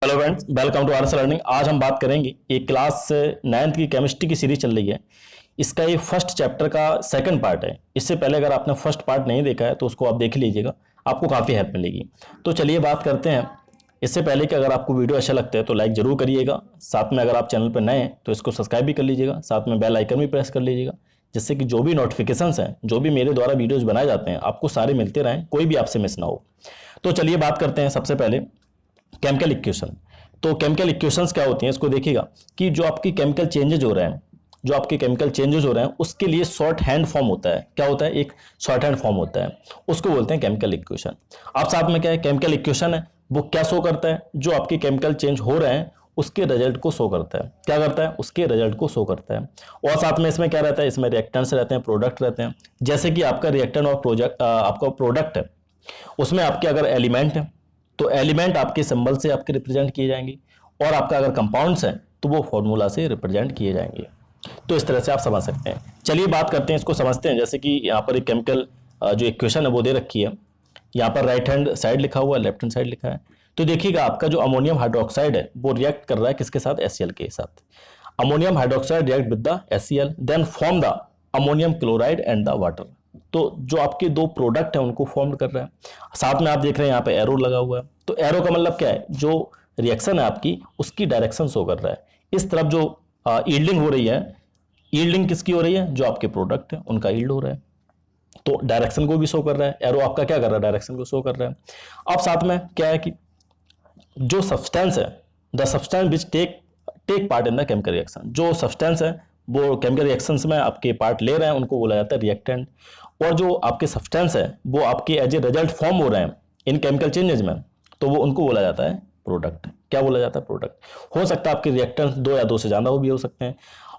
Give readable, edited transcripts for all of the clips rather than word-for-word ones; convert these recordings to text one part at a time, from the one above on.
Hello friends, welcome to RS learning. आज हम बात करेंगे एक क्लास 9th की केमिस्ट्री की सीरीज चल रही है। इसका ये फर्स्ट चैप्टर का सेकंड पार्ट है। इससे पहले अगर आपने फर्स्ट पार्ट नहीं देखा है तो उसको आप देख लीजिएगा, आपको काफ़ी हेल्प मिलेगी। तो चलिए बात करते हैं। इससे पहले कि अगर आपको वीडियो अच्छा लगता है तो लाइक जरूर करिएगा। साथ में अगर आप चैनल पर नए हैं तो इसको सब्सक्राइब भी कर लीजिएगा, साथ में बेल आइकन भी प्रेस कर लीजिएगा, जिससे कि जो भी नोटिफिकेशंस हैं, जो भी मेरे द्वारा वीडियोज बनाए जाते हैं, आपको सारे मिलते रहें, कोई भी आपसे मिस ना हो। तो चलिए बात करते हैं सबसे पहले केमिकल इक्वेशन। तो केमिकल इक्वेशंस क्या होती हैं, इसको देखिएगा कि जो आपकी केमिकल चेंजेज हो रहे हैं, जो आपके केमिकल चेंजेस हो रहे हैं उसके लिए शॉर्ट हैंड फॉर्म होता है। क्या होता है? एक शॉर्ट हैंड फॉर्म होता है, उसको बोलते हैं केमिकल इक्वेशन। अब साथ में क्या है, केमिकल इक्वेशन है वो क्या शो करता है? जो आपके केमिकल चेंज हो रहे हैं उसके रिजल्ट को शो करता है। क्या करता है? उसके रिजल्ट को शो करता है। और साथ में इसमें क्या रहता है, इसमें रिएक्टेंट्स रहते हैं, प्रोडक्ट रहते हैं। जैसे कि आपका रिएक्टेंट और प्रोजेक्ट आपका प्रोडक्ट है, उसमें आपके अगर एलिमेंट है तो एलिमेंट आपके सिंबल से आपके रिप्रेजेंट किए जाएंगे, और आपका अगर कंपाउंड्स हैं तो वो फॉर्मूला से रिप्रेजेंट किए जाएंगे। तो इस तरह से आप समझ सकते हैं। चलिए बात करते हैं, इसको समझते हैं। जैसे कि यहाँ पर एक केमिकल जो इक्वेशन है वो दे रखी है। यहाँ पर राइट हैंड साइड लिखा हुआ है, लेफ्ट हैंड साइड लिखा है। तो देखिएगा आपका जो अमोनियम हाइड्रोक्साइड है वो रिएक्ट कर रहा है किसके साथ? HCl के साथ। Ammonium hydroxide react with the HCl, then form the ammonium chloride and the water. तो जो आपके दो प्रोडक्ट हैं उनको फॉर्म कर रहा है। साथ में आप देख रहे हैं यहाँ पे एरो लगा हुआ है। तो एरो का मतलब क्या है? जो रिएक्शन है आपकी उसकी डायरेक्शन शो कर रहा है। इस तरफ जो यील्डिंग हो रही है, यील्डिंग किसकी हो रही है? जो आपके प्रोडक्ट है उनका यील्ड हो रहा है। तो डायरेक्शन को भी शो कर रहा है। एरो आपका क्या कर रहा है? डायरेक्शन को शो कर रहा है। अब साथ में क्या है कि जो सब्सटेंस है, the substance which take part in the chemical reaction, जो सब्सटेंस है वो केमिकल रिएक्शंस में आपके पार्ट ले रहे हैं, उनको बोला जाता है रिएक्टेंट। और जो आपके सब्सटेंस है वो आपके एज ए रिजल्ट फॉर्म हो रहे हैं इन केमिकल चेंजेस में, तो वो उनको बोला जाता है प्रोडक्ट। क्या बोला जाता है? प्रोडक्ट। हो सकता है आपके रिएक्टेंट्स दो या दो से ज्यादा वो भी हो सकते हैं,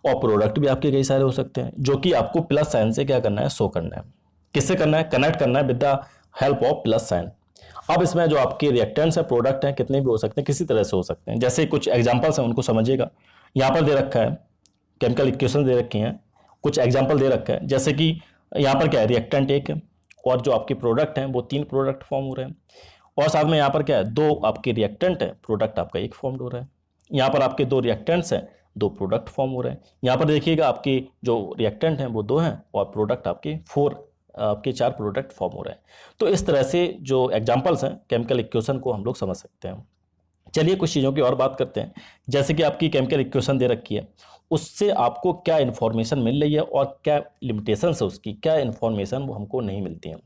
और प्रोडक्ट भी आपके कई सारे हो सकते हैं, जो कि आपको प्लस साइन से क्या करना है? शो करना है। किससे करना है? कनेक्ट करना है with the help of plus sign. अब इसमें जो आपके रिएक्टेंट्स है, प्रोडक्ट हैं, कितने भी हो सकते हैं, किसी तरह से हो सकते हैं। जैसे कुछ एग्जांपल्स हैं उनको समझिएगा। यहाँ पर दे रखा है, केमिकल इक्वेशन दे रखी हैं, कुछ एग्जांपल दे रखा है। जैसे कि यहाँ पर क्या है? रिएक्टेंट एक है, और जो आपके प्रोडक्ट हैं वो तीन प्रोडक्ट फॉर्म हो रहे हैं। और साथ में यहाँ पर क्या है? दो आपके रिएक्टेंट है, प्रोडक्ट आपका एक फॉर्म हो रहा है। यहाँ पर आपके दो रिएक्टेंट्स हैं, दो प्रोडक्ट फॉर्म हो रहे हैं। यहाँ पर देखिएगा आपके जो रिएक्टेंट हैं वो दो हैं, और प्रोडक्ट आपके आपके चार प्रोडक्ट फॉर्म हो रहे हैं। तो इस तरह से जो एग्जांपल्स हैं केमिकल इक्वेशन को हम लोग समझ सकते हैं। चलिए कुछ चीज़ों की और बात करते हैं। जैसे कि आपकी केमिकल इक्वेशन दे रखी है, उससे आपको क्या इन्फॉर्मेशन मिल रही है और क्या लिमिटेशन है उसकी, क्या इन्फॉर्मेशन वो हमको नहीं मिलती है।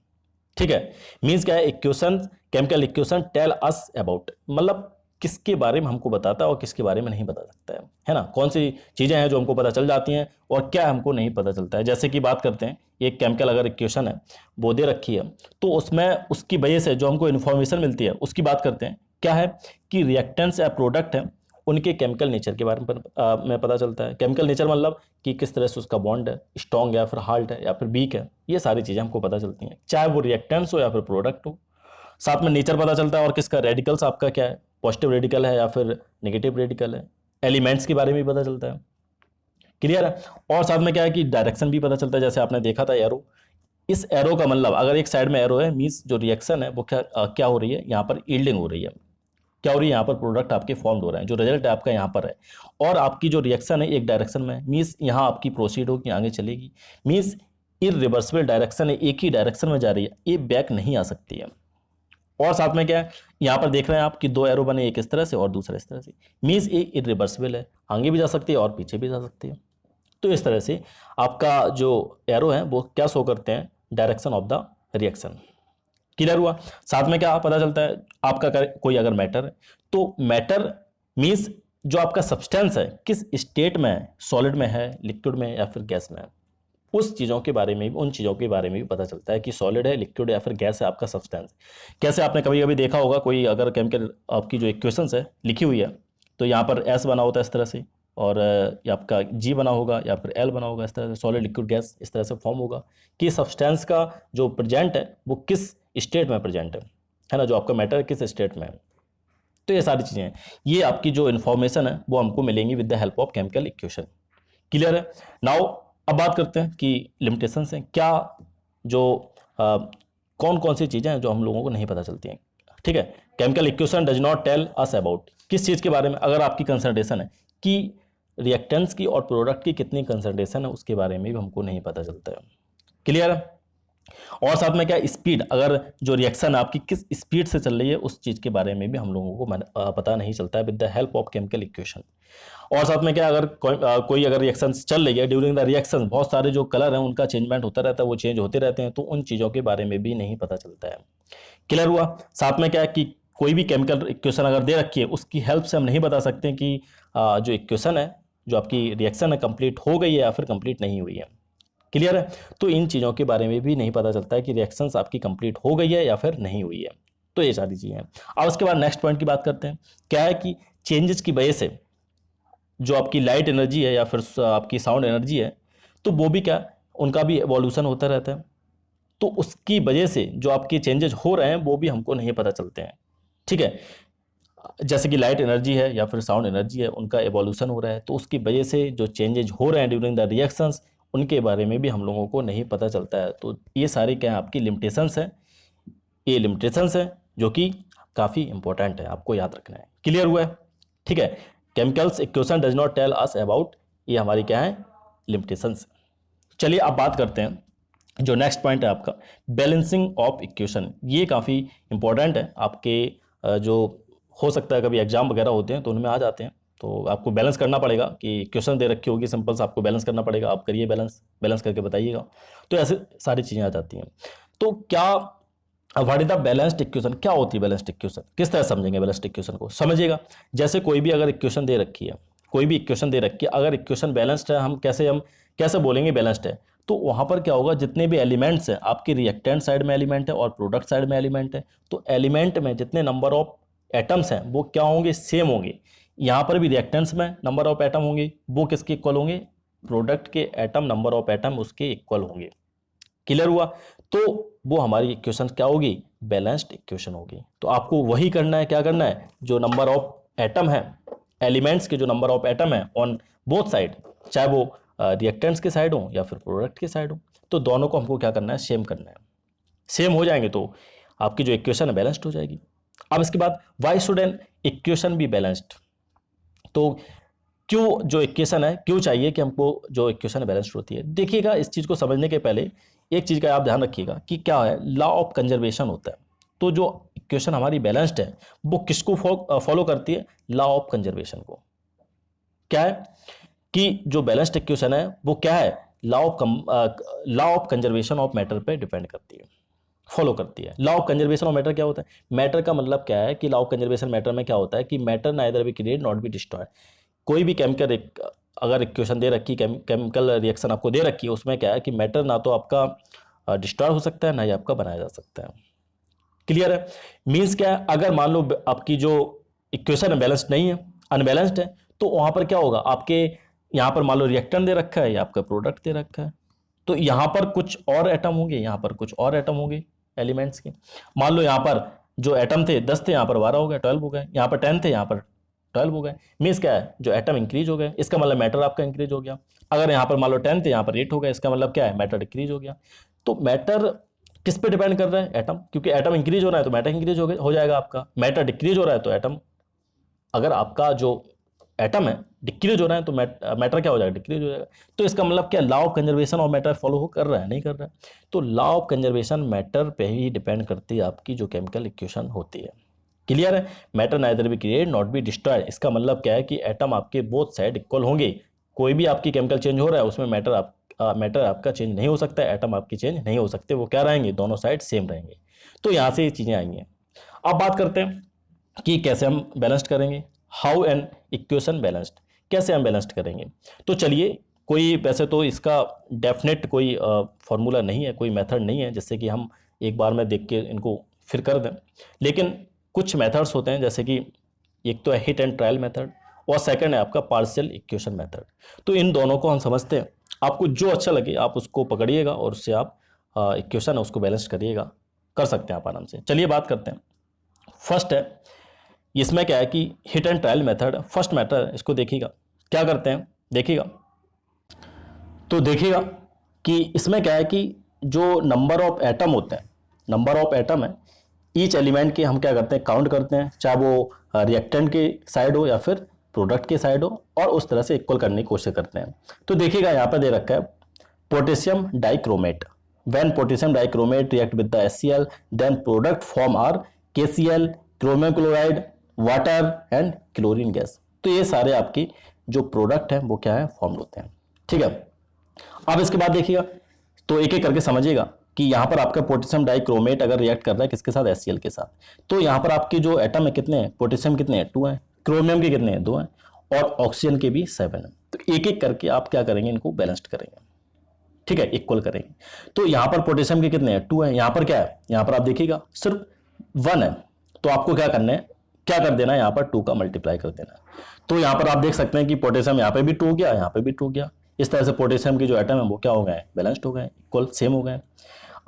ठीक है, मीन्स क्या है? Equation, chemical equation tell us about, मतलब किसके बारे में हमको बताता है और किसके बारे में नहीं बता सकता है ना? कौन सी चीज़ें हैं जो हमको पता चल जाती हैं और क्या हमको नहीं पता चलता है। जैसे कि बात करते हैं, एक केमिकल अगर इक्वेशन है वो दे रखी है, तो उसमें उसकी वजह से जो हमको इन्फॉर्मेशन मिलती है उसकी बात करते हैं। क्या है कि रिएक्टेंट्स या प्रोडक्ट है उनके केमिकल नेचर के बारे में पता चलता है। केमिकल नेचर मतलब कि किस तरह से उसका बॉन्ड है, स्ट्रॉन्ग या फिर हार्ड है या फिर वीक है, ये सारी चीज़ें हमको पता चलती हैं, चाहे वो रिएक्टेंट्स हो या फिर प्रोडक्ट हो। साथ में नेचर पता चलता है, और किसका? रेडिकल्स आपका क्या है? पॉजिटिव रेडिकल है या फिर नेगेटिव रेडिकल है। एलिमेंट्स के बारे में भी पता चलता है। क्लियर है? और साथ में क्या है कि डायरेक्शन भी पता चलता है। जैसे आपने देखा था एरो, इस एरो का मतलब अगर एक साइड में एरो है, मीन्स जो रिएक्शन है वो क्या हो रही है? यहाँ पर यील्डिंग हो रही है। क्या हो रही है? यहाँ पर प्रोडक्ट आपके फॉर्म हो रहे हैं, जो रिजल्ट है आपका यहाँ पर है। और आपकी जो रिएक्शन है एक डायरेक्शन में, मीन्स यहाँ आपकी प्रोसीड होगी, आगे चलेगी, मीन्स इरिवर्सिबल डायरेक्शन है, एक ही डायरेक्शन में जा रही है, ये बैक नहीं आ सकती है। और साथ में क्या है? यहाँ पर देख रहे हैं आप कि दो एरो बने, एक इस तरह से और दूसरा इस तरह से, मीन्स ये इरिवर्सिबल है, आगे भी जा सकती है और पीछे भी जा सकती है। तो इस तरह से आपका जो एरो है वो क्या शो करते हैं? Direction of the reaction. Clear हुआ? साथ में क्या पता चलता है? आपका कोई अगर मैटर है, तो मैटर मीन्स जो आपका सब्सटेंस है किस स्टेट में है, सॉलिड में है, लिक्विड में या फिर गैस में है, उस चीज़ों के बारे में भी, उन चीज़ों के बारे में भी पता चलता है कि सॉलिड है, लिक्विड या फिर गैस है आपका सब्सटेंस। कैसे? आपने कभी कभी देखा होगा, कोई अगर केमिकल आपकी जो इक्वेशंस है लिखी हुई है, तो यहाँ पर एस बना होता है इस तरह से, और या आपका जी बना होगा या फिर एल बना होगा, इस तरह से सॉलिड लिक्विड गैस इस तरह से फॉर्म होगा कि सब्सटेंस का जो प्रेजेंट है वो किस स्टेट में प्रेजेंट है ना, जो आपका मैटर है किस स्टेट में है। तो ये सारी चीज़ें हैं, ये आपकी जो इन्फॉर्मेशन है वो हमको मिलेंगी with the help of chemical equation. Clear है? नाउ अब बात करते हैं कि लिमिटेशंस हैं क्या, जो कौन कौन सी चीज़ें हैं जो हम लोगों को नहीं पता चलती हैं। ठीक है। Chemical equation does not tell us about, किस चीज़ के बारे में, अगर आपकी कंसंट्रेशन है कि रिएक्टेंट्स की और प्रोडक्ट की कितनी कंसंट्रेशन है उसके बारे में भी हमको नहीं पता चलता है। क्लियर है। और साथ में क्या स्पीड, अगर जो रिएक्शन आपकी किस स्पीड से चल रही है उस चीज़ के बारे में भी हम लोगों को पता नहीं चलता है with the help of chemical equation. और साथ में क्या, अगर कोई अगर रिएक्शन चल रही है, ड्यूरिंग द रिएक्शन बहुत सारे जो कलर हैं उनका चेंजमेंट होता रहता है, वो चेंज होते रहते हैं, तो उन चीज़ों के बारे में भी नहीं पता चलता है। क्लियर हुआ। साथ में क्या कि कोई भी केमिकल इक्वेशन अगर दे रखी है उसकी हेल्प से हम नहीं बता सकते कि जो इक्वेशन है, जो आपकी रिएक्शन है, कंप्लीट हो गई है या फिर कंप्लीट नहीं हुई है। क्लियर है। तो इन चीज़ों के बारे में भी नहीं पता चलता है कि रिएक्शंस आपकी कंप्लीट हो गई है या फिर नहीं हुई है। तो ये सारी चीज़ें हैं। अब उसके बाद नेक्स्ट पॉइंट की बात करते हैं। क्या है कि चेंजेस की वजह से जो आपकी लाइट एनर्जी है या फिर आपकी साउंड एनर्जी है, तो वो भी क्या, उनका भी एवोल्यूशन होता रहता है। तो उसकी वजह से जो आपके चेंजेस हो रहे हैं वो भी हमको नहीं पता चलते हैं। ठीक है। जैसे कि लाइट एनर्जी है या फिर साउंड एनर्जी है, उनका एवोल्यूशन हो रहा है, तो उसकी वजह से जो चेंजेज हो रहे हैं ड्यूरिंग द रिएक्शंस, उनके बारे में भी हम लोगों को नहीं पता चलता है। तो ये सारे क्या है, आपकी लिमिटेशंस हैं। ये लिमिटेशंस हैं जो कि काफ़ी इंपॉर्टेंट है, आपको याद रखना है। क्लियर हुआ है। ठीक है। Chemicals equation does not tell us about, ये हमारी क्या है, लिमिटेशंस। चलिए अब बात करते हैं जो नेक्स्ट पॉइंट है आपका, बैलेंसिंग ऑफ इक्वेशन। ये काफ़ी इंपॉर्टेंट है आपके जो हो सकता है कभी एग्जाम वगैरह होते हैं तो उनमें आ जाते हैं, तो आपको बैलेंस करना पड़ेगा कि इक्वेशन दे रखी होगी सिंपल सा, आपको बैलेंस करना पड़ेगा। आप करिए बैलेंस, बैलेंस करके बताइएगा। तो ऐसे सारी चीज़ें आ जाती हैं। तो क्या, what is the balanced equation, क्या होती है बैलेंस्ड इक्वेशन, किस तरह समझेंगे बैलेंस्ड इक्वेशन को, समझिएगा। जैसे कोई भी अगर इक्वेशन दे रखी है, कोई भी इक्वेशन दे रखी है, अगर इक्वेशन बैलेंस्ड है, हम कैसे बोलेंगे बैलेंस्ड है, तो वहाँ पर क्या होगा, जितने भी एलिमेंट्स हैं, आपके रिएक्टेंट साइड में एलिमेंट है और प्रोडक्ट साइड में एलिमेंट है, तो एलिमेंट में जितने नंबर ऑफ एटम्स हैं वो क्या होंगे, सेम होंगे। यहाँ पर भी रिएक्टेंट्स में नंबर ऑफ एटम होंगे, वो किसके इक्वल होंगे, प्रोडक्ट के एटम नंबर ऑफ एटम उसके इक्वल होंगे। क्लियर हुआ। तो वो हमारी इक्वेशन क्या होगी, बैलेंस्ड इक्वेशन होगी। तो आपको वही करना है, क्या करना है, जो नंबर ऑफ एटम है, एलिमेंट्स के जो नंबर ऑफ एटम है ऑन बोथ साइड, चाहे वो रिएक्टेंट्स के साइड हो या फिर प्रोडक्ट के साइड हो, तो दोनों को हमको क्या करना है, सेम करना है। सेम हो जाएंगे तो आपकी जो इक्वेशन है बैलेंस्ड हो जाएगी। अब इसके बाद why should an equation be balanced, तो क्यों जो इक्वेशन है, क्यों चाहिए कि हमको जो इक्वेशन बैलेंस्ड होती है। देखिएगा, इस चीज़ को समझने के पहले एक चीज़ का आप ध्यान रखिएगा कि क्या है, लॉ ऑफ कंजर्वेशन होता है। तो जो इक्वेशन हमारी बैलेंस्ड है वो किसको फॉलो करती है, लॉ ऑफ कंजर्वेशन को। क्या है कि जो बैलेंस्ड इक्वेशन है वो क्या है, law of conservation of matter पे डिपेंड करती है, फॉलो करती है। Law of conservation of matter क्या होता है, मैटर का मतलब क्या है कि लॉ ऑफ कंजर्वेशन मैटर में क्या होता है कि matter neither be create not be destroyed. कोई भी केमिकल अगर इक्वेशन दे रखी, केमिकल रिएक्शन आपको दे रखी है, उसमें क्या है कि मैटर ना तो आपका डिस्ट्रॉय हो सकता है, ना ही आपका बनाया जा सकता है। क्लियर है। मीन्स क्या है, अगर मान लो आपकी जो इक्वेशन है बैलेंस्ड नहीं है, अनबैलेंस्ड है, तो वहां पर क्या होगा, आपके यहाँ पर मान लो रिएक्टेंट दे रखा है या आपका प्रोडक्ट दे रखा है, तो यहाँ पर कुछ और एटम होंगे, यहाँ पर कुछ और एटम होंगे एलिमेंट्स के। मान लो यहाँ पर जो एटम थे 10 थे, यहाँ पर 12 हो गए, 12 हो गए, यहाँ पर 10 थे, यहाँ पर 12 हो गए। मीन्स क्या है, जो एटम इंक्रीज हो गए, इसका मतलब मैटर आपका इंक्रीज हो गया। अगर यहाँ पर मान लो 10 थे, यहाँ पर 8 हो गए, इसका मतलब क्या है, मैटर डिक्रीज हो गया। तो मैटर किस पे डिपेंड कर रहा है, एटम, क्योंकि एटम इंक्रीज हो रहा है तो मैटर इंक्रीज हो जाएगा आपका। मैटर डिक्रीज हो रहा है तो एटम, अगर आपका जो एटम है डिक्रीज हो रहा है तो मैटर क्या हो जाएगा, डिक्रीज हो जाएगा। तो इसका मतलब क्या, law of conservation of matter follow कर रहा है, नहीं कर रहा है। तो लॉ ऑफ कंजर्वेशन मैटर पे ही डिपेंड करती है आपकी जो केमिकल इक्वेशन होती है। क्लियर है। Matter neither be create not be destroyed, इसका मतलब क्या है कि एटम आपके बोथ साइड इक्वल होंगे। कोई भी आपकी केमिकल चेंज हो रहा है उसमें मैटर आपका चेंज नहीं हो सकता, एटम आपकी चेंज नहीं हो सकते, वो क्या रहेंगे, दोनों साइड सेम रहेंगे। तो यहाँ से ये चीज़ें आएंगी। अब बात करते हैं कि कैसे हम बैलेंस्ड करेंगे, हाउ एन इक्वेशन बैलेंस्ड, कैसे हम बैलेंस्ड करेंगे। तो चलिए, कोई वैसे तो इसका डेफिनेट कोई फॉर्मूला नहीं है, कोई मेथड नहीं है जिससे कि हम एक बार में देख के इनको फिर कर दें, लेकिन कुछ मेथड्स होते हैं, जैसे कि एक तो है हिट एंड ट्रायल मेथड और सेकंड है आपका पार्शियल इक्वेशन मेथड। तो इन दोनों को हम समझते हैं, आपको जो अच्छा लगे आप उसको पकड़िएगा और उससे आप इक्वेशन है उसको बैलेंस करिएगा, कर सकते हैं आप आराम से। चलिए बात करते हैं। फर्स्ट है, इसमें क्या है कि hit and trial method, first method, इसको देखिएगा क्या करते हैं, देखिएगा तो देखिएगा कि इसमें क्या है कि जो नंबर ऑफ एटम होते हैं, नंबर ऑफ एटम है, ईच एलिमेंट के हम क्या करते हैं, काउंट करते हैं, चाहे वो रिएक्टेंट के साइड हो या फिर प्रोडक्ट के साइड हो, और उस तरह से इक्वल करने की कोशिश करते हैं। तो देखिएगा यहाँ पर दे रखा है potassium dichromate, when potassium dichromate react with the HCl then product form are KCl, chromium chloride, water and chlorine gas. तो ये सारे आपकी जो प्रोडक्ट हैं वो क्या है, फॉर्म होते हैं। ठीक है, अब इसके बाद देखिएगा, तो एक एक करके समझिएगा कि यहाँ पर आपका पोटेशियम डाइक्रोमेट अगर रिएक्ट कर रहा है किसके साथ, HCl के साथ, तो यहाँ पर आपके जो एटम है कितने हैं, पोटेशियम कितने हैं, 2 हैं, क्रोमियम के कितने हैं, 2 हैं, और ऑक्सीजन के भी 7 हैं। तो एक एक करके आप क्या करेंगे, इनको बैलेंस्ड करेंगे। ठीक है, इक्वल करेंगे। तो यहाँ पर पोटेशियम के कितने हैं, 2 हैं, यहाँ पर क्या है, यहाँ पर आप देखिएगा सिर्फ 1 है, तो आपको क्या करना है, क्या कर देना है, यहाँ पर 2 का मल्टीप्लाई कर देना है। तो यहाँ पर आप देख सकते हैं कि पोटेशियम यहाँ पे भी 2 गया, यहाँ पे भी 2 गया। इस तरह से पोटेशियम के जो एटम है वो क्या हो गए, बैलेंस्ड हो गए, इक्वल सेम हो गए।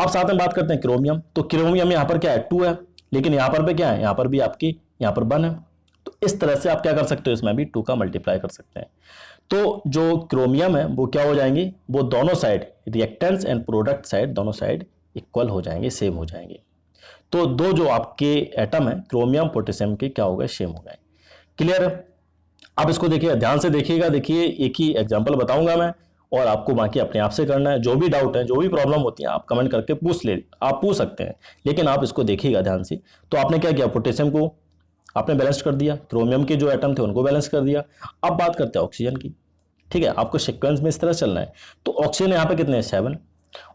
अब साथ में बात करते हैं क्रोमियम। तो क्रोमियम यहाँ पर क्या है, 2 है, लेकिन यहाँ पर भी क्या है, यहाँ पर भी आपकी यहाँ पर 1 है। तो इस तरह से आप क्या कर सकते हो, इसमें भी 2 का मल्टीप्लाई कर सकते हैं। तो जो क्रोमियम है वो क्या हो जाएंगे, वो दोनों side reactants and product side दोनों साइड इक्वल हो जाएंगे, सेम हो जाएंगे। तो दो जो आपके एटम है क्रोमियम पोटेशियम के क्या हो गए, सेम हो गए। क्लियर है। अब इसको देखिए, ध्यान से देखिएगा, देखिए एक ही एग्जांपल बताऊंगा मैं, और आपको बाकी अपने आप से करना है। जो भी डाउट है, जो भी प्रॉब्लम होती है, आप कमेंट करके आप पूछ सकते हैं, लेकिन आप इसको देखिएगा ध्यान से। तो आपने क्या किया, पोटेशियम को आपने बैलेंस कर दिया, क्रोमियम के जो एटम थे उनको बैलेंस कर दिया। अब बात करते हैं ऑक्सीजन की। ठीक है, आपको सीक्वेंस में इस तरह चलना है। तो ऑक्सीजन यहाँ पे कितने हैं, 7,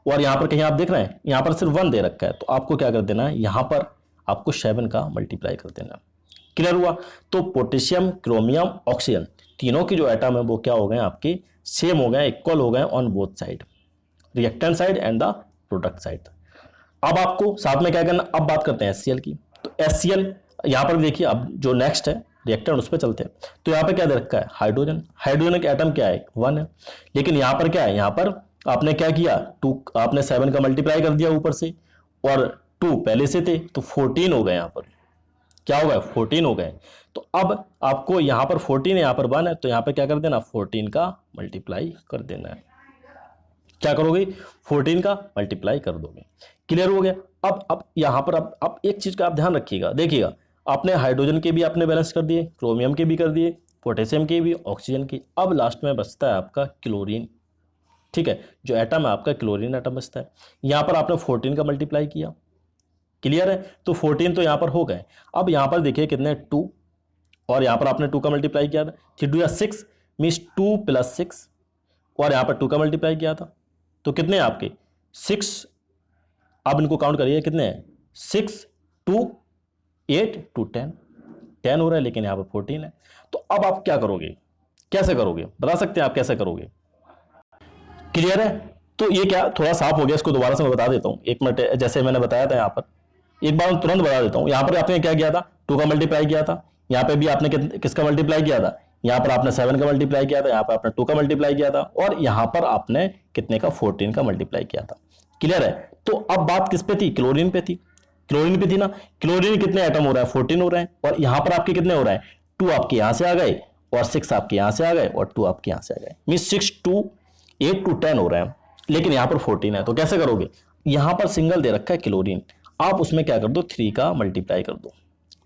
और यहाँ पर कहीं आप देख रहे हैं, यहाँ पर सिर्फ 1 दे रखा है, तो आपको क्या कर देना है, यहाँ पर आपको 7 का मल्टीप्लाई कर देना। क्लियर हुआ। तो पोटेशियम, क्रोमियम, ऑक्सीजन तीनों की जो एटम है वो क्या हो गए, आपके सेम हो गए, इक्वल हो गए on both side, reactant side and the product side. अब आपको साथ में क्या करना, अब बात करते हैं HCl की। तो HCl यहाँ पर देखिए, अब जो नेक्स्ट है रिएक्टेंट उस पर चलते हैं। तो यहाँ पे क्या दे रखा है, हाइड्रोजन। हाइड्रोजन का एटम क्या है, 1 है, लेकिन यहाँ पर क्या है, यहाँ पर आपने क्या किया, 2 आपने 7 का मल्टीप्लाई कर दिया ऊपर से, और 2 पहले से थे तो 14 हो गए, यहाँ पर क्या हो गए, 14 हो गए। तो अब आपको यहाँ पर 14 है, यहाँ पर 1 है, तो यहाँ पर क्या कर देना, 14 का मल्टीप्लाई कर देना है। क्या करोगे, 14 का मल्टीप्लाई कर दोगे। क्लियर हो गया। अब यहाँ पर अब एक चीज का आप ध्यान रखिएगा, देखिएगा, आपने हाइड्रोजन के भी आपने बैलेंस कर दिए, क्रोमियम के भी कर दिए, पोटेशियम के भी, ऑक्सीजन की। अब लास्ट में बचता है आपका क्लोरीन। ठीक है, जो एटम है आपका क्लोरीन एटम बचता है। यहाँ पर आपने 14 का मल्टीप्लाई किया। क्लियर है। तो 14 तो यहाँ पर हो गए। अब यहाँ पर देखिए कितने, 2, और यहाँ पर आपने 2 का मल्टीप्लाई किया था, 3 2 6 मीन्स 2 + 6, और यहाँ पर 2 का मल्टीप्लाई किया था, तो कितने हैं आपके 6। अब इनको काउंट करिए, कितने हैं, 6 2 8 2 10 हो रहा है, लेकिन यहाँ पर 14 है। तो अब आप क्या करोगे, कैसे करोगे, बता सकते हैं आप कैसे करोगे। क्लियर है। तो ये क्या थोड़ा साफ हो गया, इसको दोबारा से मैं बता देता हूँ, 1 मिनट, जैसे मैंने बताया था यहाँ पर, एक बार मैं तुरंत बता देता हूँ। यहाँ पर आपने क्या किया था, 2 का मल्टीप्लाई किया था, यहाँ पे भी आपने किसका मल्टीप्लाई किया था, यहाँ पर आपने 7 का मल्टीप्लाई किया था, यहाँ पर आपने 2 का मल्टीप्लाई किया था, और यहाँ पर आपने कितने का, 14 का मल्टीप्लाई किया था। क्लियर है। तो अब बात किस पे थी, क्लोरीन पे थी, क्लोरीन पे थी ना। क्लोरीन कितने एटम हो रहा है, 14 हो रहे हैं, और यहाँ पर आपके कितने हो रहे हैं, 2 आपके यहाँ से आ गए, और 6 आपके यहाँ से आ गए, और 2 आपके यहाँ से आ गए, मीन्स 6 2 8 2 10 हो रहे हैं, लेकिन यहाँ पर 14 है। तो कैसे करोगे, यहाँ पर सिंगल दे रखा है क्लोरीन, आप उसमें क्या कर दो, 3 का मल्टीप्लाई कर दो,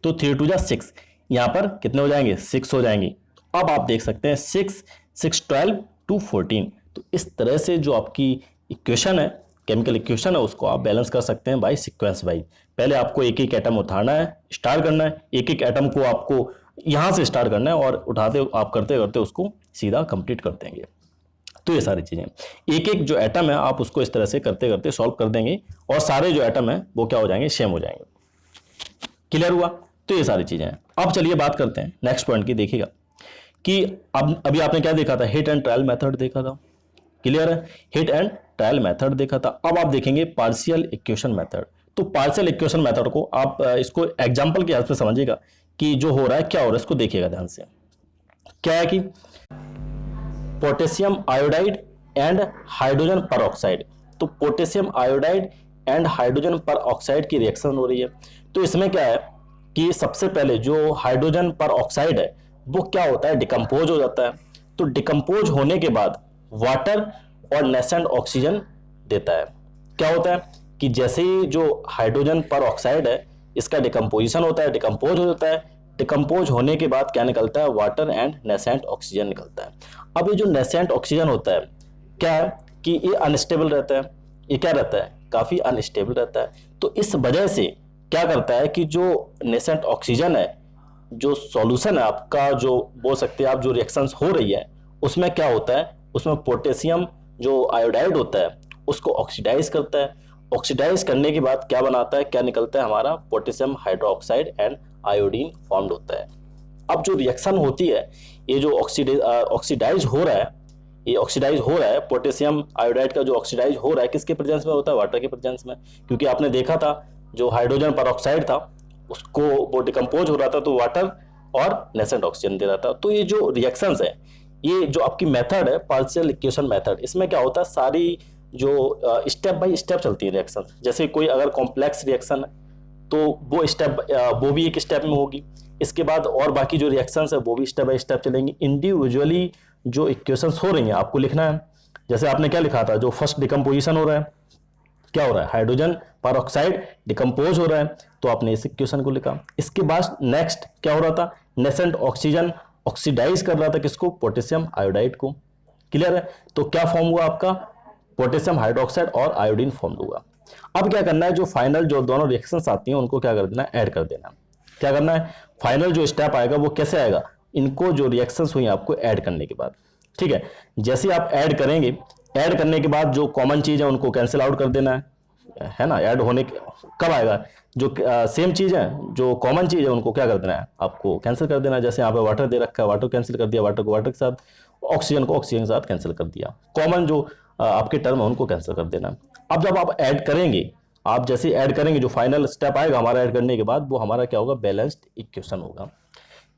तो 3 2 6, यहाँ पर कितने हो जाएंगे, 6 हो जाएंगे। अब आप देख सकते हैं 6 6 12 2 14। तो इस तरह से जो आपकी इक्वेशन है, केमिकल इक्वेशन है, उसको आप बैलेंस कर सकते हैं बाय सीक्वेंस वाइज। पहले आपको एक एक एटम उठाना है, स्टार्ट करना है, एक एक एटम को आपको यहाँ से स्टार्ट करना है, और उठाते आप करते करते उसको सीधा कंप्लीट कर देंगे। तो ये सारी चीजें, एक एक जो एटम है आप उसको इस तरह से करते करते सॉल्व कर देंगे, और सारे जो एटम है वो क्या हो जाएंगे, सेम हो जाएंगे। क्लियर हुआ। तो ये सारी चीजें हैं। अब चलिए बात करते हैं नेक्स्ट पॉइंट की। देखिएगा कि अब अभी आपने क्या देखा था, हिट एंड ट्रायल मेथड देखा था। क्लियर है, हिट एंड ट्रायल मेथड देखा था। अब आप देखेंगे पार्शियल इक्वेशन मेथड। तो पार्शियल इक्वेशन मेथड को आप इसको एग्जांपल के हेल्प से समझिएगा कि जो हो रहा है क्या हो रहा है, इसको देखिएगा ध्यान से। क्या है कि potassium iodide and hydrogen peroxide, तो potassium iodide and hydrogen peroxide की रिएक्शन हो रही है। तो इसमें क्या है कि सबसे पहले जो हाइड्रोजन परऑक्साइड है वो क्या होता है, डिकम्पोज हो जाता है। तो डिकम्पोज होने के बाद वाटर और नेसेंट ऑक्सीजन देता है। क्या होता है कि जैसे ही जो हाइड्रोजन परऑक्साइड है इसका डिकम्पोजिशन होता है, डिकम्पोज हो जाता है। डिकम्पोज होने के बाद क्या निकलता है, वाटर एंड नेसेंट ऑक्सीजन निकलता है। अब ये जो नेसेंट ऑक्सीजन होता है क्या है कि ये अनस्टेबल रहता है, ये क्या रहता है, काफ़ी अनस्टेबल रहता है। तो इस वजह से क्या करता है कि जो नेसेंट ऑक्सीजन है, जो सॉल्यूशन है आपका, जो बोल सकते हैं आप, जो रिएक्शंस हो रही है उसमें क्या होता है, उसमें पोटेशियम जो आयोडाइड होता है उसको ऑक्सीडाइज करता है। ऑक्सीडाइज करने के बाद क्या बनाता है, क्या निकलता है हमारा, potassium hydroxide and iodine formed होता है। अब जो रिएक्शन होती है, ये जो ऑक्सीडाइज हो रहा है, ये ऑक्सीडाइज हो रहा है, पोटेशियम आयोडाइड का जो ऑक्सीडाइज हो रहा है किसके प्रेजेंस में होता है, वाटर के प्रेजेंस में। क्योंकि आपने देखा था जो हाइड्रोजन परऑक्साइड था उसको वो डिकम्पोज हो रहा था तो वाटर और नेसेंट ऑक्सीजन दे रहा था। तो ये जो रिएक्शंस है, ये जो आपकी मेथड है पार्शियल इक्वेशन मेथड, इसमें क्या होता है, सारी जो स्टेप बाय स्टेप चलती है रिएक्शन। जैसे कोई अगर कॉम्प्लेक्स रिएक्शन है तो वो स्टेप, वो भी एक स्टेप में होगी। इसके बाद और बाकी जो रिएक्शंस है वो भी स्टेप बाय स्टेप चलेंगी। इंडिविजुअली जो इक्वेशंस हो रही हैं आपको लिखना है। जैसे आपने क्या लिखा था, जो फर्स्ट डिकम्पोजिशन हो रहा है, क्या हो रहा है, हाइड्रोजन परऑक्साइड डिकम्पोज हो रहा है, तो आपने इस इक्वेशन को लिखा। इसके बाद नेक्स्ट क्या हो रहा था, नेसेंट ऑक्सीजन ऑक्सीडाइज कर रहा था किसको, पोटेशियम आयोडाइड को। क्लियर है। तो क्या फॉर्म हुआ आपका, पोटेशियम हाइड्रोक्साइड और आयोडीन फॉर्म होगा। अब क्या करना है, जो फाइनल जो दोनों रिएक्शंस आती हैं उनको क्या कर देना है, ऐड कर देना। क्या करना है, फाइनल जो स्टेप आएगा वो कैसे आएगा, इनको जो रिएक्शंस हुई आपको ऐड करने के बाद। ठीक है, जैसे आप ऐड करेंगे, ऐड करने के बाद जो कॉमन चीज है उनको कैंसिल आउट कर देना है ना। ऐड होने कब आएगा, जो सेम चीज है, जो कॉमन चीज है उनको क्या कर देना है, आपको कैंसिल कर देना है। जैसे यहाँ पे वाटर दे रखा है, वाटर कैंसिल कर दिया, वाटर को वाटर के साथ, ऑक्सीजन को ऑक्सीजन के साथ कैंसिल कर दिया। कॉमन जो आपके टर्म है उनको कैंसिल कर देना। अब जब आप ऐड करेंगे, आप जैसे ऐड करेंगे, जो फाइनल स्टेप आएगा हमारा ऐड करने के बाद, वो हमारा क्या होगा, बैलेंस्ड इक्वेशन होगा।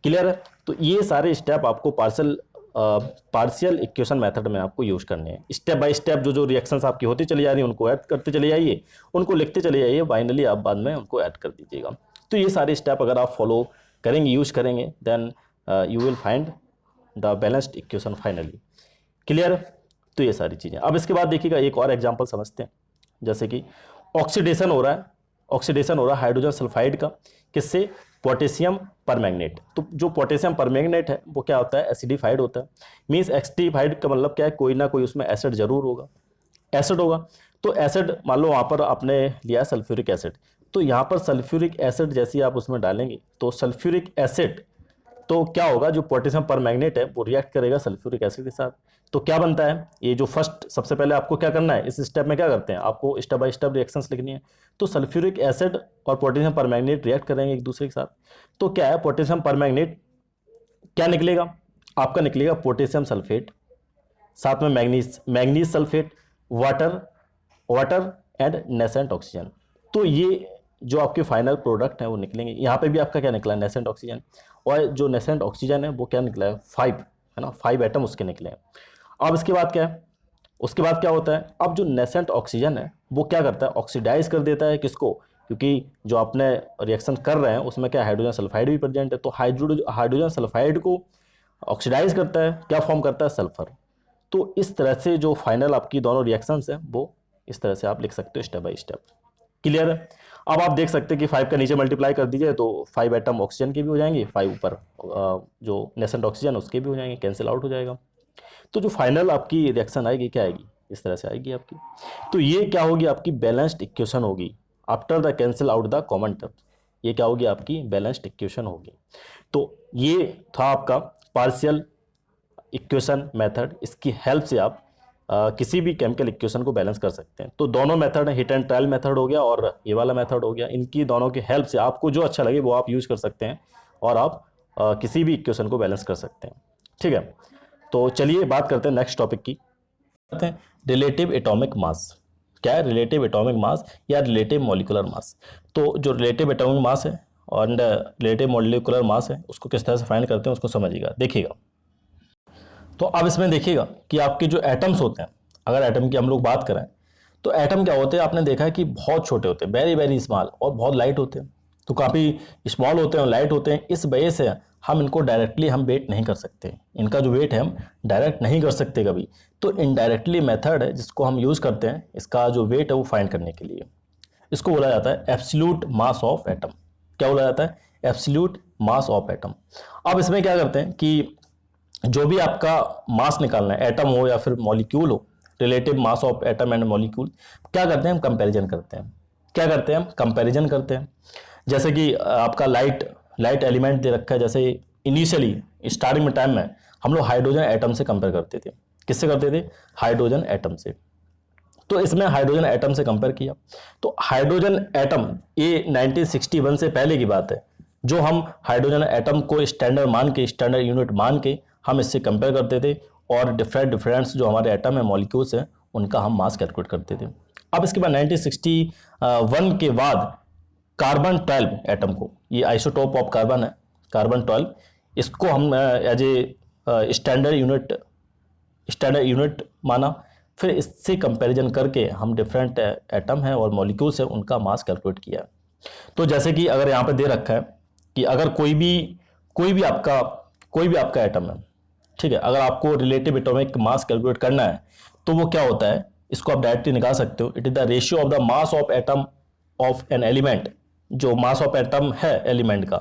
क्लियर है। तो ये सारे स्टेप आपको पार्शियल इक्वेशन मेथड में आपको यूज करने हैं। स्टेप बाय स्टेप जो जो रिएक्शंस आपकी होती चली जा रही है उनको ऐड करते चले जाइए, उनको लिखते चले जाइए, फाइनली आप बाद में उनको ऐड कर दीजिएगा। तो ये सारे स्टेप अगर आप फॉलो करेंगे, यूज करेंगे, then you will find the balanced equation finally. Clear. तो ये सारी चीज़ें। अब इसके बाद देखिएगा एक और एग्जाम्पल समझते हैं। जैसे कि ऑक्सीडेशन हो रहा है, ऑक्सीडेशन हो रहा है हाइड्रोजन सल्फाइड का, किससे, पोटेशियम परमैंगनेट। तो जो पोटेशियम परमैंगनेट है वो क्या होता है, एसिडिफाइड होता है। मीन्स एसिडिफाइड का मतलब क्या है, कोई ना कोई उसमें एसिड जरूर होगा, एसिड होगा। तो एसिड मान लो वहाँ पर आपने लिया सल्फ्यूरिक एसिड, तो यहाँ पर सल्फ्यूरिक एसिड जैसे आप उसमें डालेंगे तो सल्फ्यूरिक एसिड, तो क्या होगा, जो पोटेशियम परमैंगनेट है वो रिएक्ट करेगा सल्फ्यूरिक एसिड के साथ। तो क्या बनता है, ये जो फर्स्ट सबसे पहले आपको क्या करना है, इस स्टेप में क्या करते हैं, आपको स्टेप बाय स्टेप रिएक्शंस लिखनी है। तो सल्फ्यूरिक एसिड और पोटेशियम परमैंगनेट रिएक्ट करेंगे एक दूसरे के साथ। तो क्या है, पोटेशियम परमैंगनेट क्या निकलेगा आपका, निकलेगा पोटेशियम सल्फेट, साथ में manganese sulphate, water and nascent oxygen. तो ये जो आपके फाइनल प्रोडक्ट है वो निकलेंगे। यहाँ पे भी आपका क्या निकला, नेसेंट ऑक्सीजन। और जो नेसेंट ऑक्सीजन है वो क्या निकला है, 5 है ना, 5 एटम उसके निकले हैं। अब इसके बाद क्या है, उसके बाद क्या होता है, अब जो नेसेंट ऑक्सीजन है वो क्या करता है, ऑक्सीडाइज कर देता है किसको, क्योंकि जो आपने रिएक्शन कर रहे हैं उसमें क्या हाइड्रोजन सल्फाइड भी प्रेजेंट है, तो हाइड्रोजन सल्फाइड को ऑक्सीडाइज करता है, क्या फॉर्म करता है, सल्फर। तो इस तरह से जो फाइनल आपकी दोनों रिएक्शंस हैं वो इस तरह से आप लिख सकते हो स्टेप बाय स्टेप। क्लियर है। अब आप देख सकते हैं कि 5 का नीचे मल्टीप्लाई कर दीजिए तो 5 एटम ऑक्सीजन के भी हो जाएंगे, 5 ऊपर जो नेसेंट ऑक्सीजन उसके भी हो जाएंगे, कैंसिल आउट हो जाएगा। तो जो फाइनल आपकी रिएक्शन आएगी क्या आएगी, इस तरह से आएगी आपकी। तो ये क्या होगी, आपकी बैलेंस्ड इक्वेशन होगी after the cancel out the common term. ये क्या होगी, आपकी बैलेंस्ड इक्वेशन होगी। तो ये था आपका पार्शियल इक्वेशन मेथड। इसकी हेल्प से आप किसी भी केमिकल इक्वेशन को बैलेंस कर सकते हैं। तो दोनों मेथड है, हिट एंड ट्रायल मेथड हो गया और ये वाला मेथड हो गया। इनकी दोनों की हेल्प से आपको जो अच्छा लगे वो आप यूज कर सकते हैं और आप किसी भी इक्वेशन को बैलेंस कर सकते हैं। ठीक है। तो चलिए बात करते हैं नेक्स्ट टॉपिक की, रिलेटिव एटॉमिक मास। क्या है, रिलेटिव एटॉमिक मास या रिलेटिव मॉलिक्यूलर मास। तो जो रिलेटिव एटॉमिक मास है और रिलेटिव मॉलिक्यूलर मास है उसको किस तरह से फाइंड करते हैं उसको समझिएगा, देखिएगा। तो अब इसमें देखिएगा कि आपके जो एटम्स होते हैं, अगर एटम की हम लोग बात करें तो एटम क्या होते हैं, आपने देखा है कि बहुत छोटे होते हैं, वेरी वेरी स्मॉल, और बहुत लाइट होते हैं। तो काफ़ी स्मॉल होते हैं और लाइट होते हैं, इस वजह से हम इनको डायरेक्टली हम वेट नहीं कर सकते, इनका जो वेट है हम डायरेक्ट नहीं कर सकते कभी। तो इनडायरेक्टली मेथड है जिसको हम यूज़ करते हैं इसका जो वेट है वो फाइंड करने के लिए, इसको बोला जाता है एब्सोल्यूट मास ऑफ एटम। क्या बोला जाता है, एब्सोल्यूट मास ऑफ एटम। अब इसमें क्या करते हैं कि जो भी आपका मास निकालना है, एटम हो या फिर मॉलिक्यूल हो, relative mass of atom and molecule, क्या करते हैं हम, कंपैरिजन करते हैं। क्या करते हैं हम, कंपैरिजन करते हैं। जैसे कि आपका लाइट एलिमेंट दे रखा है, जैसे इनिशियली स्टार्टिंग में टाइम में हम लोग हाइड्रोजन एटम से कंपेयर करते थे। किससे करते थे, हाइड्रोजन एटम से। तो इसमें हाइड्रोजन एटम से कंपेयर किया, तो हाइड्रोजन एटम ये 1961 से पहले की बात है, जो हम हाइड्रोजन एटम को स्टैंडर्ड मान के, स्टैंडर्ड यूनिट मान के हम इससे कंपेयर करते थे, और डिफरेंट जो हमारे एटम है, मॉलिक्यूल्स हैं, उनका हम मास कैलकुलेट करते थे। अब इसके बाद 1961 के बाद कार्बन 12 एटम को, ये आइसोटोप ऑफ कार्बन है, कार्बन 12, इसको हम एज ए स्टैंडर्ड यूनिट माना। फिर इससे कंपैरिजन करके हम डिफरेंट एटम हैं और मॉलिक्यूल्स हैं, उनका मास कैलकुलेट किया। तो जैसे कि अगर यहाँ पे दे रखा है कि अगर कोई भी आपका एटम है, ठीक है, अगर आपको रिलेटिव एटॉमिक मास कैलकुलेट करना है तो वो क्या होता है, इसको आप डायरेक्टली निकाल सकते हो। It is the ratio of the mass of atom of an element, जो मास ऑफ एटम है एलिमेंट का,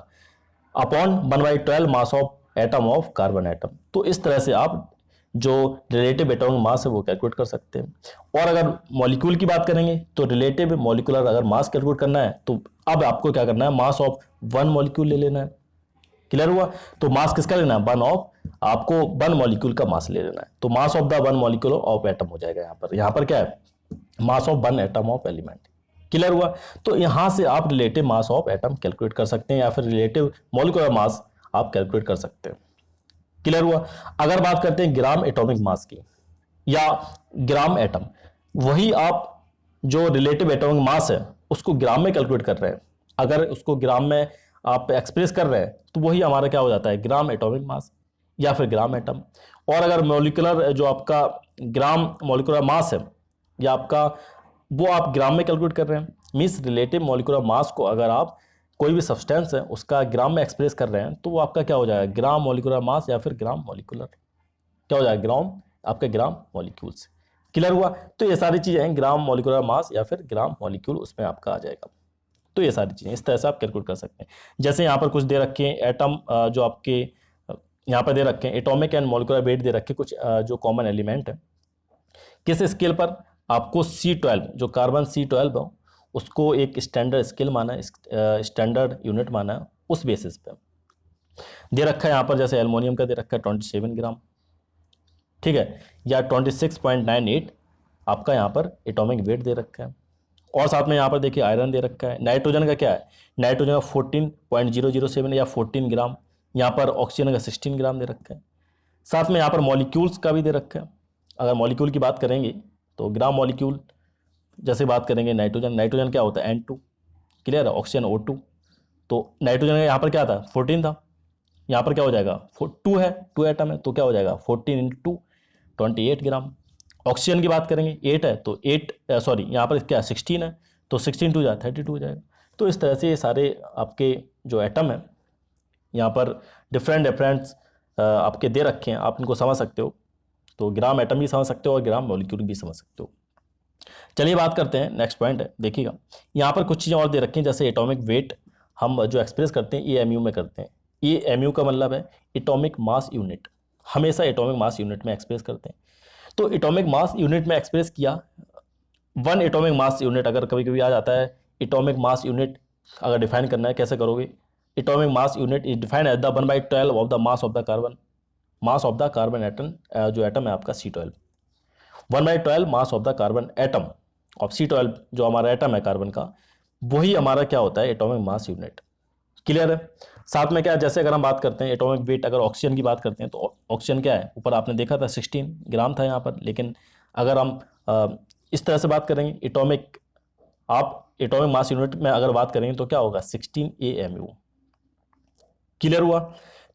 upon 1/12 mass of atom of carbon atom. तो इस तरह से आप जो रिलेटिव एटॉमिक मास है वो कैलकुलेट कर सकते हैं। और अगर मॉलिक्यूल की बात करेंगे तो रिलेटिव मॉलिक्यूलर अगर मास कैलकुलेट करना है तो अब आपको क्या करना है, मास ऑफ वन मॉलिक्यूल ले लेना है। क्लियर हुआ, तो मास किसका लेना है, वन ऑफ, आपको वन मॉलिक्यूल का मास ले लेना है। तो मास of the one molecule of atom हो जाएगा यहाँ पर क्या है, mass of one atom of element. Clear हुआ, तो यहां से आप relative mass of atom calculate कर सकते हैं, या फिर रिलेटिव मॉलिक्यूलर मास आप कैलकुलेट कर सकते हैं। क्लियर हुआ। अगर बात करते हैं ग्राम एटॉमिक मास की या ग्राम एटम, वही आप जो रिलेटिव एटॉमिक मास है उसको ग्राम में कैलकुलेट कर रहे हैं, अगर उसको ग्राम में आप एक्सप्रेस कर रहे हैं तो वही हमारा क्या हो जाता है, ग्राम एटॉमिक मास या फिर ग्राम एटम। और अगर मॉलिक्यूलर जो आपका ग्राम मॉलिक्यूलर मास है या आपका, वो आप ग्राम में कैलकुलेट कर रहे हैं, मीन्स रिलेटिव मॉलिक्यूलर मास को अगर आप कोई भी सब्सटेंस है उसका ग्राम में एक्सप्रेस कर रहे हैं तो वो आपका क्या हो जाएगा, ग्राम मॉलिक्यूलर मास या फिर ग्राम मॉलिक्यूलर, क्या हो जाएगा, ग्राम, आपके ग्राम मॉलिक्यूल्स। क्लियर हुआ, तो ये सारी चीजें हैं, ग्राम मॉलिक्यूलर मास या फिर ग्राम मॉलिक्यूल, उसमें आपका आ जाएगा। तो ये सारी चीजें इस तरह से आप कैलकुलेट कर सकते हैं। जैसे यहाँ पर कुछ दे रखे हैं एटम, जो आपके यहाँ पर दे रखे हैं एटॉमिक एंड मॉलिक्यूलर वेट दे रखे कुछ जो कॉमन एलिमेंट है, किस स्केल पर आपको C12 जो कार्बन C12 है उसको एक स्टैंडर्ड स्केल माना है, स्टैंडर्ड यूनिट माना है, उस बेसिस पे दे रखा है। यहाँ पर जैसे एल्युमिनियम का दे रखा है 27 ग्राम, ठीक है, या 26.98 आपका यहाँ पर एटॉमिक वेट दे रखा है। और साथ में यहाँ पर देखिए आयरन दे रखा है। नाइट्रोजन का क्या है, नाइट्रोजन का 14.007 या 14 ग्राम, यहाँ पर ऑक्सीजन का 16 ग्राम दे रखा है। साथ में यहाँ पर मॉलिक्यूल्स का भी दे रखा है। अगर मॉलिक्यूल की बात करेंगे तो ग्राम मॉलिक्यूल, जैसे बात करेंगे नाइट्रोजन क्या होता है N2, क्लियर है, ऑक्सीजन O2। तो नाइट्रोजन यहाँ पर क्या था, 14 था, यहाँ पर क्या हो जाएगा, 2 है, 2 एटम है, तो क्या हो जाएगा 14 × 2 28 ग्राम। ऑक्सीजन की बात करेंगे 8 है तो 8 सॉरी यहाँ पर क्या 16 है तो 16 × 2 32 हो जाएगा। तो इस तरह से ये सारे आपके जो एटम है यहाँ पर डिफरेंट आपके दे रखे हैं, आप इनको समझ सकते हो। तो ग्राम एटम भी समझ सकते हो और ग्राम मॉलिक्यूल भी समझ सकते हो। चलिए बात करते हैं, नेक्स्ट पॉइंट है, देखिएगा यहाँ पर कुछ चीज़ें और दे रखी हैं, जैसे एटॉमिक वेट हम जो एक्सप्रेस करते हैं AMU में करते हैं। AMU का मतलब है एटॉमिक मास यूनिट, हमेशा एटॉमिक मास यूनिट में एक्सप्रेस करते हैं। तो एटॉमिक मास यूनिट में एक्सप्रेस किया, वन एटॉमिक मास यूनिट अगर कभी कभी आ जाता है, एटॉमिक मास यूनिट अगर डिफाइन करना है कैसे करोगे, atomic mass unit is defined as the 1/12 of the mass of the carbon, mass of the carbon atom, जो एटम है आपका C12, 1/12 mass of the carbon atom of C12 जो हमारा एटम है कार्बन का, वही हमारा क्या होता है, एटॉमिक मास यूनिट। क्लियर है। साथ में क्या, जैसे अगर हम बात करते हैं एटॉमिक वेट, अगर ऑक्सीजन की बात करते हैं तो ऑक्सीजन क्या है, ऊपर आपने देखा था 16 ग्राम था यहाँ पर, लेकिन अगर हम इस तरह से बात करेंगे एटॉमिक, आप एटॉमिक मास यूनिट में अगर बात करेंगे तो क्या होगा 16 AMU। क्लियर हुआ।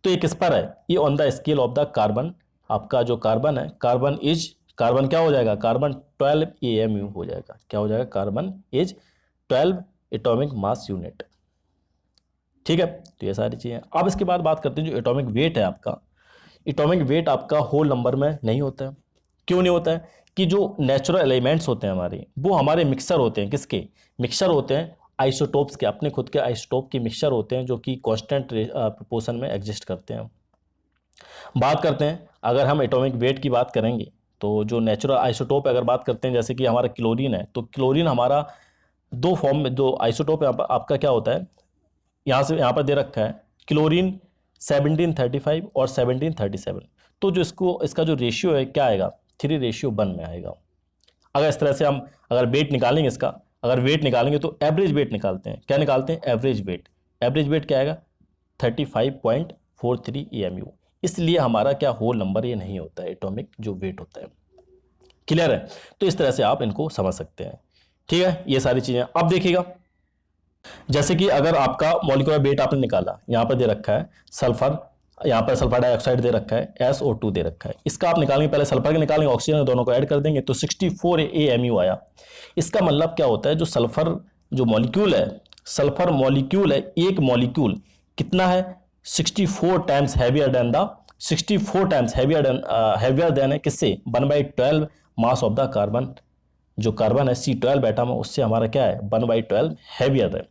तो ये किस पर है, ये on the scale of the carbon, आपका जो कार्बन है, कार्बन क्या हो जाएगा, कार्बन 12 AMU हो जाएगा, क्या हो जाएगा, carbon is 12 atomic mass unit. ठीक है, तो ये सारी चीजें। अब इसके बाद बात करते हैं जो एटॉमिक वेट है आपका, एटॉमिक वेट आपका होल नंबर में नहीं होता है। क्यों नहीं होता है, कि जो नेचुरल एलिमेंट्स होते हैं हमारे, वो हमारे मिक्सर होते हैं, किसके मिक्सर होते हैं, आइसोटोप्स के, अपने खुद के आइसोटोप के मिक्सचर होते हैं जो कि कांस्टेंट प्रोपोर्शन में एग्जिस्ट करते हैं। बात करते हैं अगर हम एटॉमिक वेट की बात करेंगे तो जो नेचुरल आइसोटोप अगर बात करते हैं जैसे कि हमारा क्लोरीन है, तो क्लोरीन हमारा दो फॉर्म में, दो आइसोटोप है आपका क्या होता है, यहाँ पर दे रखा है क्लोरीन 1735 और 1737। तो जो इसका जो रेशियो है क्या आएगा, 3:1 में आएगा। अगर इस तरह से हम अगर वेट निकालेंगे इसका, अगर वेट निकालेंगे तो एवरेज वेट निकालते हैं, क्या निकालते हैं, एवरेज वेट। एवरेज वेट क्या आएगा, 35.43 AMU। इसलिए हमारा क्या होल नंबर ये नहीं होता है, एटॉमिक जो वेट होता है। क्लियर है? तो इस तरह से आप इनको समझ सकते हैं। ठीक है, ये सारी चीजें अब देखिएगा। जैसे कि अगर आपका मॉलिक्यूलर वेट आपने निकाला, यहां पर दे रखा है सल्फर, यहाँ पर सल्फर डाइऑक्साइड दे रखा है, SO2 दे रखा है, इसका आप निकालेंगे, पहले सल्फर के निकालेंगे, ऑक्सीजन दोनों को ऐड कर देंगे तो 64 AMU आया। इसका मतलब क्या होता है, जो सल्फर जो मॉलिक्यूल है, सल्फर मॉलिक्यूल है, एक मॉलिक्यूल कितना है, 64 times heavier than the 64 times heavier than है किससे, 1/12 मास ऑफ द कार्बन। जो कार्बन है C12 एटम है, उससे हमारा क्या है, 1/12 हैवियर है।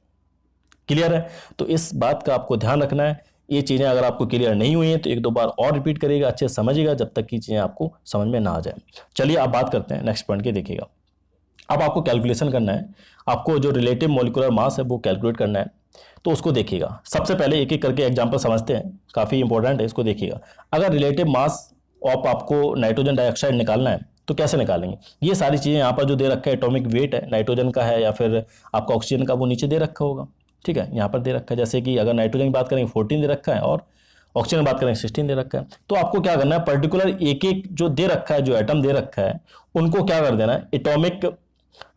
क्लियर है? तो इस बात का आपको ध्यान रखना है। ये चीज़ें अगर आपको क्लियर नहीं हुई हैं तो एक दो बार और रिपीट करिएगा, अच्छे से समझिएगा जब तक कि चीज़ें आपको समझ में ना आ जाए। चलिए आप बात करते हैं नेक्स्ट पॉइंट की, देखिएगा। अब आपको कैलकुलेशन करना है, आपको जो रिलेटिव मॉलिक्यूलर मास है वो कैलकुलेट करना है। तो उसको देखिएगा, सबसे पहले एक एक करके एग्जाम्पल समझते हैं, काफ़ी इंपॉर्टेंट है, इसको देखिएगा। अगर रिलेटिव मास ऑफ आपको नाइट्रोजन डाइऑक्साइड निकालना है तो कैसे निकालेंगे, ये सारी चीज़ें यहाँ पर जो दे रखा है, एटॉमिक वेट है नाइट्रोजन का है या फिर आपका ऑक्सीजन का, वो नीचे दे रखा होगा। ठीक है, यहाँ पर दे रखा है, जैसे कि अगर नाइट्रोजन की बात करेंगे 14 दे रखा है और ऑक्सीजन की बात करेंगे 16 दे रखा है। तो आपको क्या करना है, पर्टिकुलर एक एक जो दे रखा है, जो एटम दे रखा है, उनको क्या कर देना है, एटॉमिक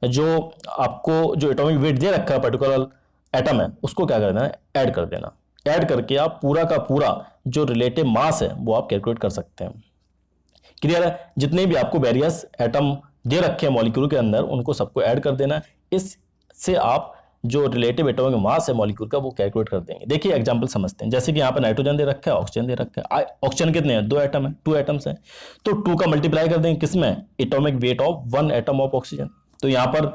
जो आपको जो एटॉमिक वेट दे रखा है पर्टिकुलर एटम है, उसको क्या कर देना है, ऐड कर देना। ऐड करके आप पूरा का पूरा जो रिलेटिव मास है वो आप कैलकुलेट कर सकते हैं। क्लियर है? जितने भी आपको वेरियस एटम दे रखे हैं मॉलिक्यूल के अंदर, उनको सबको ऐड कर देना है। इससे आप जो रिलेटिव एटॉमिक मास है मॉलिक्यूल का वो कैलकुलेट कर देंगे। देखिए एग्जांपल समझते हैं, जैसे कि यहाँ पर नाइट्रोजन दे रखा है, ऑक्सीजन दे रखा है। ऑक्सीजन कितने हैं, 2 एटम है, 2 एटम्स हैं, तो 2 का मल्टीप्लाई कर देंगे किसमें, atomic weight of 1 atom of oxygen. तो यहाँ पर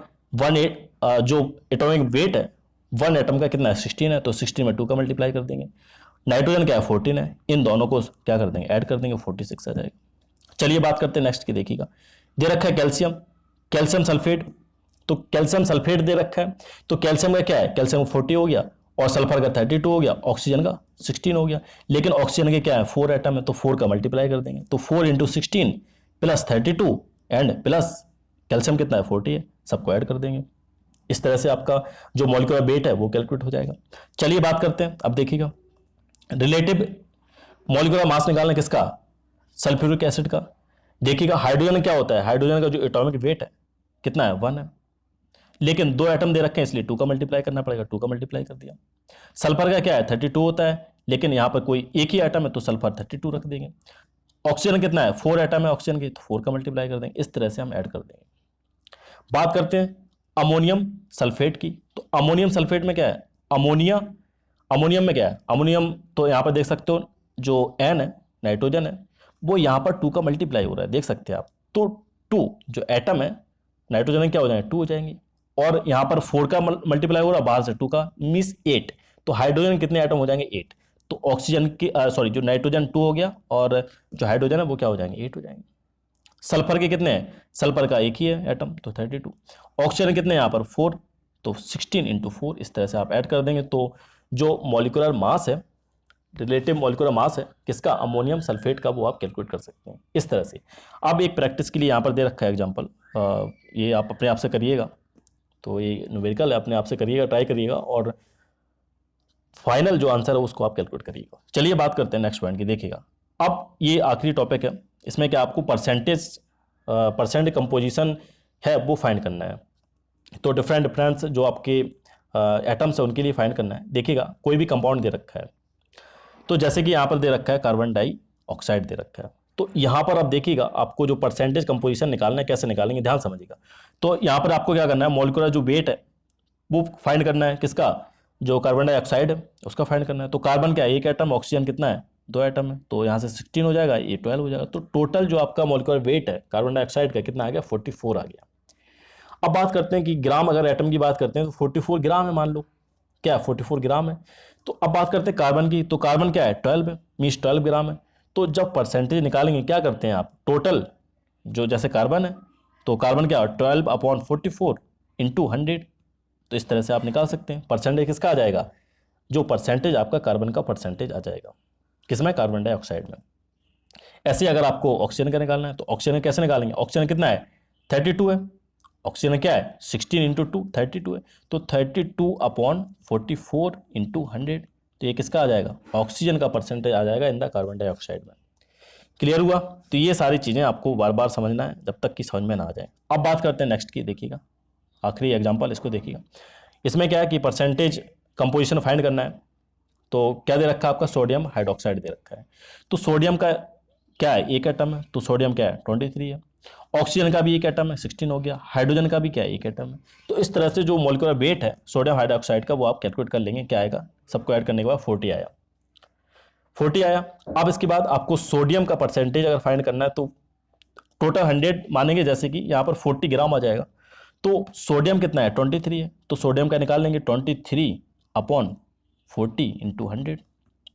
जो एटॉमिक वेट है 1 एटम का कितना है, 16 है, तो 16 में 2 का मल्टीप्लाई कर देंगे। नाइट्रोजन क्या है, 14 है, इन दोनों को क्या कर देंगे, ऐड कर देंगे, 46 आ जाएगा। चलिए बात करते हैं नेक्स्ट की, देखिएगा। दे रखा है कैल्शियम, कैल्शियम सल्फेट, तो कैल्शियम सल्फेट दे रखा है, तो कैल्शियम का क्या है, कैल्शियम 40 हो गया और सल्फर का 32 हो गया, ऑक्सीजन का 16 हो गया। लेकिन ऑक्सीजन के क्या है, 4 एटम है, तो 4 का मल्टीप्लाई कर देंगे, तो 4 × 16 प्लस 32 एंड प्लस कैल्शियम कितना है, 40 है, सबको ऐड कर देंगे। इस तरह से आपका जो मॉलिक्यूलर वेट है वो कैलकुलेट हो जाएगा। चलिए बात करते हैं, अब देखिएगा रिलेटिव मॉलिक्यूलर मास निकालना किसका, सल्फ्यूरिक एसिड का। देखिएगा हाइड्रोजन क्या होता है, हाइड्रोजन का जो एटॉमिक वेट है कितना है, 1 है, लेकिन 2 एटम दे रखे हैं इसलिए 2 का मल्टीप्लाई करना पड़ेगा, 2 का मल्टीप्लाई कर दिया। सल्फर का क्या है, 32 होता है, लेकिन यहाँ पर कोई एक ही एटम है तो सल्फर 32 रख देंगे। ऑक्सीजन कितना है, 4 एटम है ऑक्सीजन की, तो 4 का मल्टीप्लाई कर देंगे। इस तरह से हम ऐड कर देंगे। बात करते हैं अमोनियम सल्फेट की, तो अमोनियम सल्फेट में क्या है, अमोनियम में क्या है, अमोनियम तो यहाँ पर देख सकते हो जो N है, नाइट्रोजन है, वो यहाँ पर 2 का मल्टीप्लाई हो रहा है, देख सकते हैं आप। तो 2 जो एटम है नाइट्रोजन में क्या हो जाएंगे, 2 हो जाएंगे, और यहाँ पर 4 का मल्टीप्लाई हो रहा है बाहर से 2 का, मीन्स 8। तो हाइड्रोजन कितने एटम हो जाएंगे, 8। तो ऑक्सीजन की सॉरी जो नाइट्रोजन 2 हो गया और जो हाइड्रोजन है वो क्या हो जाएंगे, 8 हो जाएंगे। सल्फर के कितने हैं, सल्फर का एक ही है एटम तो 32। ऑक्सीजन कितने यहाँ पर 4, तो 16 × 4। इस तरह से आप ऐड कर देंगे तो जो मॉलिक्यूलर मास है, रिलेटिव मॉलिक्यूलर मास है किसका, अमोनियम सल्फेट का, वो आप कैलकुलेट कर सकते हैं इस तरह से। अब एक प्रैक्टिस के लिए यहाँ पर दे रखा है एग्जांपल, ये आप अपने आप से करिएगा, तो ये न्यूमेरिकल है, अपने आप से करिएगा, ट्राई करिएगा और फाइनल जो आंसर है उसको आप कैलकुलेट करिएगा। चलिए बात करते हैं नेक्स्ट पॉइंट की, देखिएगा। अब ये आखिरी टॉपिक है, इसमें क्या आपको परसेंट कंपोजिशन है वो फाइंड करना है। तो डिफरेंट जो आपके एटम्स है उनके लिए फाइंड करना है। देखिएगा कोई भी कंपाउंड दे रखा है, तो जैसे कि यहाँ पर दे रखा है कार्बन डाइऑक्साइड दे रखा है, तो यहाँ पर आप देखिएगा आपको जो परसेंटेज कंपोजिशन निकालना है, कैसे निकालेंगे ध्यान समझिएगा। तो यहाँ पर आपको क्या करना है, मॉलिक्यूलर जो वेट है वो फाइंड करना है, किसका, जो कार्बन डाइऑक्साइड है उसका फाइंड करना है। तो कार्बन क्या है, 1 एटम, ऑक्सीजन कितना है, 2 एटम है, तो यहाँ से 16 हो जाएगा, ये 12 हो जाएगा। तो टोटल जो आपका मॉलिक्यूलर वेट है कार्बन डाइऑक्साइड का कितना आ गया, 44 आ गया। अब बात करते हैं कि ग्राम, अगर एटम की बात करते हैं तो 44 ग्राम है, मान लो क्या 44 ग्राम है। तो अब बात करते हैं कार्बन की, तो कार्बन क्या है 12 है, मीन्स 12 ग्राम है। तो जब परसेंटेज निकालेंगे क्या करते हैं आप, टोटल जो जैसे कार्बन है तो कार्बन क्या 12/44 इंटू 100, तो इस तरह से आप निकाल सकते हैं परसेंटेज किसका आ जाएगा, जो परसेंटेज आपका कार्बन का परसेंटेज आ जाएगा किसमें, कार्बन डाइऑक्साइड में। ऐसे ही अगर आपको ऑक्सीजन का निकालना है तो ऑक्सीजन कैसे निकालेंगे, ऑक्सीजन कितना है 32 है, ऑक्सीजन क्या है 16 इंटू 2 32 है, तो 32/44 इंटू 100, तो ये किसका आ जाएगा, ऑक्सीजन का परसेंटेज आ जाएगा इन द कार्बन डाइऑक्साइड में। क्लियर हुआ। तो ये सारी चीज़ें आपको बार बार समझना है जब तक कि समझ में ना आ जाए। अब बात करते हैं नेक्स्ट की, देखिएगा आखिरी एग्जाम्पल, इसको देखिएगा। इसमें क्या है कि परसेंटेज कंपोजिशन फाइंड करना है। तो क्या दे रखा है आपका, सोडियम हाइड्रोक्साइड दे रखा है। तो सोडियम का क्या है एक एटम है, तो सोडियम क्या है 23 है। ऑक्सीजन का भी एक एटम है 16 हो गया, हाइड्रोजन का भी क्या है एक एटम है। तो इस तरह से जो मोलिकुलर वेट है सोडियम हाइड्रोक्साइड का वो आप कैलकुलेट कर लेंगे, क्या आएगा, सबको ऐड करने के बाद 40 आया, 40 आया। अब इसके बाद आपको सोडियम का परसेंटेज अगर फाइंड करना है तो टोटल 100 मानेंगे, जैसे कि यहाँ पर 40 ग्राम आ जाएगा। तो सोडियम कितना है 23 है, तो सोडियम का निकाल लेंगे 23/40 इंटू 100,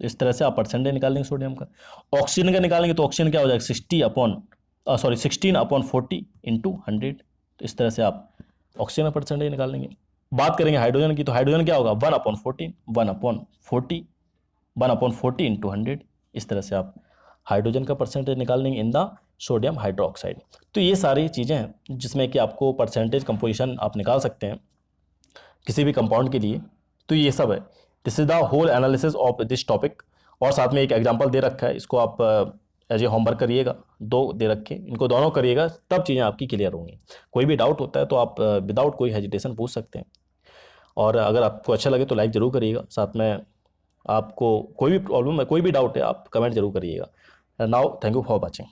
इस तरह से आप परसेंटेज निकाल लेंगे सोडियम का। ऑक्सीजन का निकालेंगे तो ऑक्सीजन क्या हो जाएगा 16/40 इंटू 100, तो इस तरह से आप ऑक्सीजन का परसेंटेज निकाल लेंगे। बात करेंगे हाइड्रोजन की, तो हाइड्रोजन क्या होगा 1/40 इंटू 100, इस तरह से आप हाइड्रोजन का परसेंटेज निकाल लेंगे इन द सोडियम हाइड्रोक्साइड। तो ये सारी चीज़ें हैं जिसमें कि आपको परसेंटेज कंपोजिशन आप निकाल सकते हैं किसी भी कंपाउंड के लिए। तो ये सब है, this is the whole analysis of this topic. और साथ में एक एग्जांपल दे रखा है, इसको आप एज ए होमवर्क करिएगा, दो दे रखे, इनको दोनों करिएगा तब चीज़ें आपकी क्लियर होंगी। कोई भी डाउट होता है तो आप विदाउट कोई हेजिटेशन पूछ सकते हैं। और अगर आपको अच्छा लगे तो लाइक ज़रूर करिएगा, साथ में आपको कोई भी प्रॉब्लम है, कोई भी डाउट है, आप कमेंट जरूर करिएगा। Now thank you for watching.